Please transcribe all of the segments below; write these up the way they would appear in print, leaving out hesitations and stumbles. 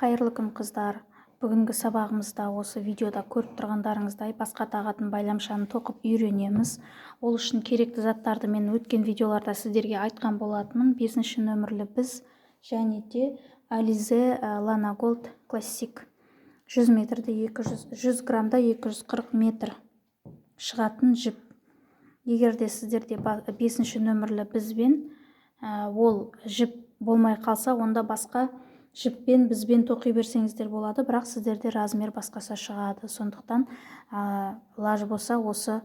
Қайырлы күн қыздар. Бүгінгі сабағымызда осы видеода көріп тұрғандарыңыздай басқа тағатын байламшаны тоқып үйренеміз. Ол үшін керекті заттарды мен өткен видеоларда сіздерге айтқан болатынмын. 5-ші нөмірлі біз және де Alize Lana Gold Classic 100 метрде 100 грамда 240 метр шығатын жіп. Егерде сіздерде 5-ші нөмірлі бізбен ол жіп болмай қалса, онда басқа жіппен бізбен тоқи берсеңіздер болады, бірақ сіздерде размер басқаша шығады. Сондықтан лаж болса осы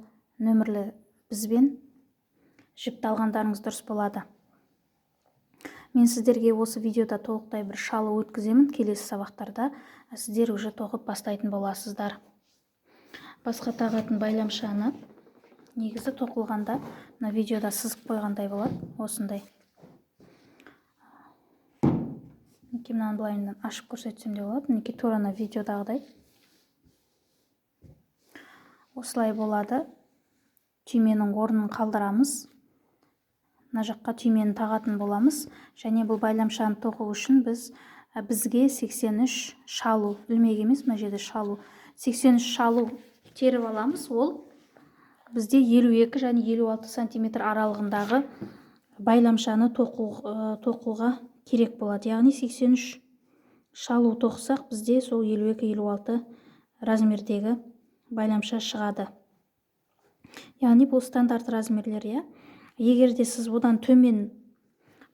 нөмірлі бізбен жіпті алғандарыңыз дұрыс болады. Мен сіздерге осы видеода толықтай бір шалу өткіземін. Келесі сабақтарда сіздер уже тоқып бастайтын боласыздар. Басқа тағатын байламшаны негізі тоқылғанда мына видеода сызып қойғандай болады, осындай. Мынаны былайынан ашып көрсетсем де болады. Мінекей тура видеодағыдай. Осылай болады. Түйменің орнын қалдырамыз. Мына жаққа түймені тағатын боламыз. Және бұл байламшаны тоқу үшін бізге 83 шалу, ілмек емес, мына жерде шалу. 83 шалу теріп аламыз. Ол бізде 52 және 56 сантиметр аралығындағы байламшаны тоқуға керек болады. Яғни 83 шалу тоқсақ, бізде сол 52-56 размердегі байламша шығады. Яғни бұл стандарт размерлер. Егерде сіз бұдан төмен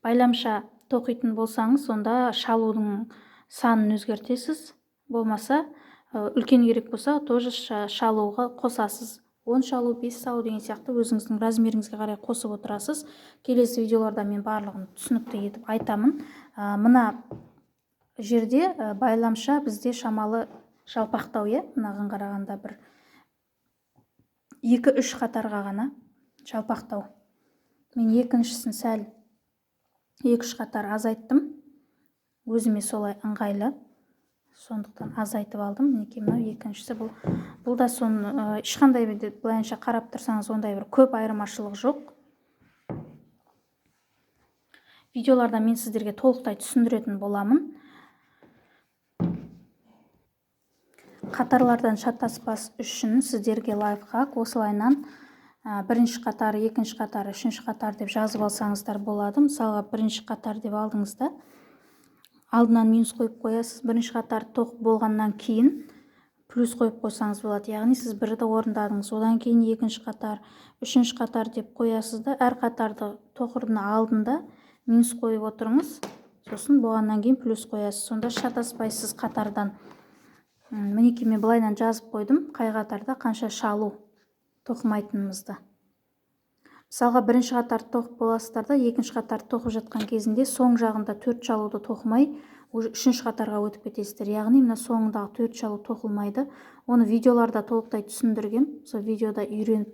байламша тоқитын болсаңыз, сонда шалудың санын өзгертесіз. Болмаса, үлкен керек болса, тоже шалуға қосасыз. 10 шалу, 5 шалу деген сияқты өзіңіздің размеріңізге қарай қосып отырасыз. Келесі видеоларда мен барлығын түсінікті етіп айтамын. Мына жерде байламша бізде шамалы жалпақтау, мынаған қарағанда бір 2-3 қатарға ғана жалпақтау. Мен екіншісін сәл 2-3 қатар азайттым. Өзіме солай ыңғайлы. Сондықтан азайтып алдым. Мінекей мынау екіншісі. Бұл да ешқандай былайынша қарап тұрсаңыз, ондай бір көп айырмашылық жоқ. Видеоларда мен сіздерге толықтай түсіндіретін боламын. Қатарлардан шатаспас үшін сіздерге лайфхак, осылайынан бірінші қатар, екінші қатар, үшінші қатар деп жазып алсаңыздар болады. Мысалға, бірінші қатар деп алдыңызда алдынан минус қойып қоясыз. Бірінші қатар тоқып болғаннан кейін плюс қойып қойсаңыз болады. Яғни сіз бірді орындадыңыз. Одан кейін екінші қатар, үшінші қатар деп қоясыз да, әр қатарды тоқырдың алдында минус қойып отырыңыз. Сосын болғаннан кейін плюс қоясыз. Сонда шатаспайсыз қатардан. Мінекей мен былайынан жазып қойдым, қай қатарда қанша шалу тоқымайтынымызды. Мысалға, бірінші қатар тоқып боласыздар да, екінші қатар тоқып жатқан кезінде соң жағында 4 шалуды тоқымай, үшінші қатарға өтіп кетесіздер. Яғни мына соңындағы 4 шалу тоқылмайды. Оны видеоларда толықтай түсіндіргем. Сол видеода үйреніп,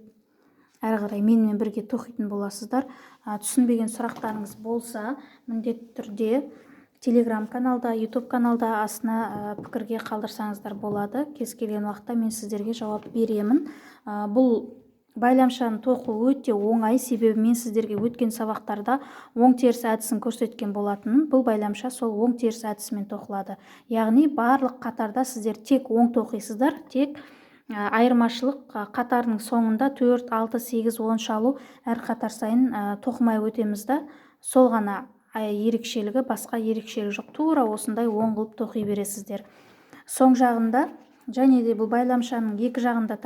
әрі қарай менімен бірге тоқитын боласыздар. Түсінбеген сұрақтарыңыз болса, міндетті түрде Telegram каналда, YouTube каналда астына пікірге қалдырсаңыздар болады. Кез келген уақытта мен сіздерге жауап беремін. Бұл байламшаны тоқу өте оңай, себебі мен сіздерге өткен сабақтарда оң теріс әдісін көрсеткен болатынмын. Бұл байламша сол оң теріс әдісімен тоқылады. Яғни барлық қатарда сіздер тек оң тоқисыздар, тек айырмашылық қатарының соңында 4, 6, 8, 10 шалу әр қатар сайын тоқымай өтеміз да, сол ғана ерекшелігі, басқа ерекшелігі жоқ. Тура осындай оң қылып тоқи бересіздер. Соң жағында және де бұл байламшаның екі жағында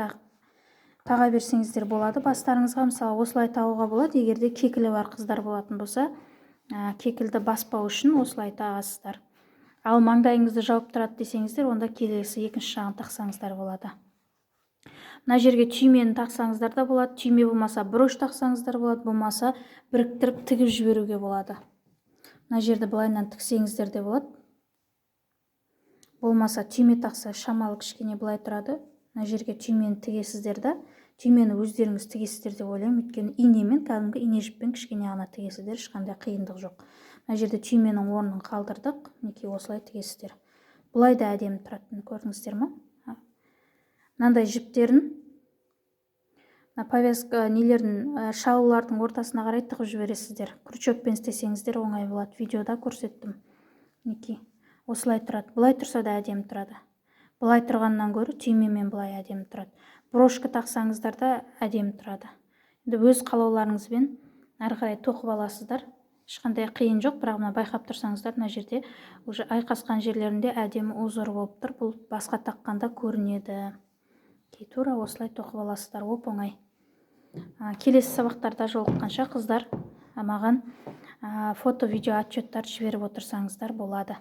таға берсеңіздер болады. Бастарыңызға мысалы осылай тағуға болады. Егерде кекілі бар қыздар болатын болса, кекілді баспау үшін осылай тағасыздар. Ал маңдайыңызды жауып тұрады десеңіздер, онда келесі екінші жағын тақсаңыздар болады. Мына жерге түймені тақсаңыздар да болады. Түйме болмаса брош тақсаңыздар болады, болмаса біріктіріп тігіп жіберуге болады. Мына жерді былайынан тіксеңіздер де болады. Болмаса түйме тақса шамалы кішкене былай тұрады. Мына жерге түймені тігесіздер да, түймені өздеріңіз тігесіздер деп ойлаймын. Өйткені инемен, кәдімгі ине жіппен кішкене ғана тігесіздер, ешқандай қиындық жоқ. Мына жерде түйменің орнын қалдырдық, мінекей осылай тігесіздер. Бұлай да әдемі тұрады, көрдіңіздер ме? Мынандай жіптерін, повязка нелерін шалулардың ортасына қарай тығып жібересіздер. Крючокпен істесеңіздер оңай болады. Видеода көрсеттім. Мінекей осылай тұрады. Былай тұрса да әдемі тұрады. Былай тұрғаннан гөрі түймемен былай әдемі тұрады. Брошка тақсаңыздар да әдемі тұрады. Енді өз қалауларыңызбен әрі қарай тоқып аласыздар. Ешқандай қиын жоқ, бірақ мына байқап тұрсаңыздар, мына жерде уже айқасқан жерлерінде әдемі узор болып тұр. Бұл басқа таққанда көрінеді. Тура осылай тоқып аласыздар, оп-оңай. Келесі сабақтарда жолыққанша қыздар, маған фото, видео отчеттар жіберіп отырсаңыздар болады.